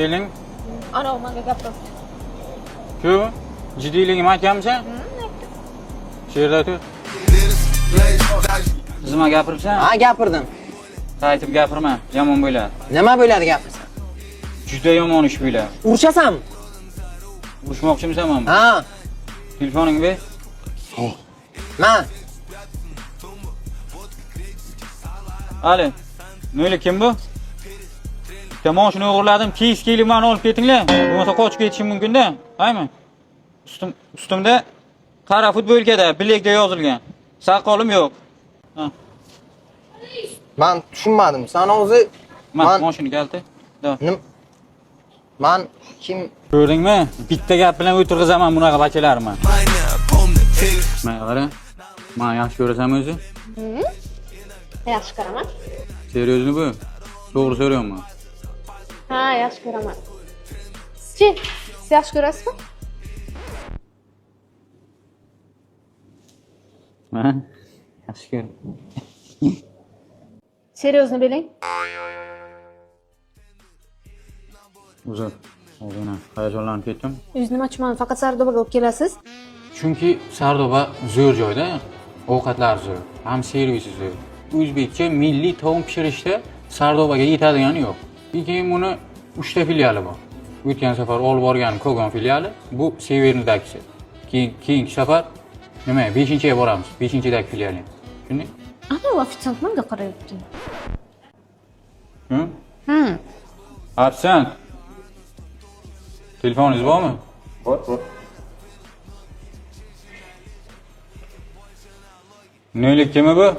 keling. Ana menga gapirdi. Ku, jiddiyligim aytganmisan? Shu yerda tur. Nima gapiribsan? Ha, gapirdim. Qaytib gapirma, yomon bo'ladi. Nima bo'ladi gapirsa? Juda yomon ish bo'ladi. Urishasanmi? Urushmoqchimisan? Ha. Telefoningni ber. Men Ali, nima kim bu? Tomoshni o'g'irladim, kiyimimni olib ketinglar. Bo'lmasa qochib ketishim mumkin-da. Qaymi? Ustimda qara futbolkada bilekda yozilgan. Soqolim yo'q. Ha. men tushunmadim. Sen o'zi Mashina kalti. Men kim? Ko'rdingmi? Bitta gap bilan o'tirg'izaman bunaqa bachalarni. Men qara. Men yaxshi ko'rasanmi o'zi? Yaxshi ko'raman. Seriozmi bu? To'g'ri so'rayapman. Ha, yaxshi ko'raman. Sizchi, siz yaxshi ko'rasizmi? Men yaxshi ko'raman. Seryozni beling. Uzr. O'zina hayajonlanib ketdim. Yuz nima uchun faqat Sardobaga olib kelasiz? Chunki Sardoba zo'r joyda, ovqatlar zo'r, ham servisi zo'r. O'zbekcha milliy taom pishirishda Sardobaga yetadigani yo'q. Keyin buni 3 ta filiali bor. O'tgan safar olib borgan Kogon filiali, bu Severnidagisi. Keyingi safar nima, 5-ga boramiz. 5-dagi filiali. Tushunding? Ana ofitsiant menga qarayapti. Ofitsiant. Telefoningiz bormi? Bor. Neylik kimi bu?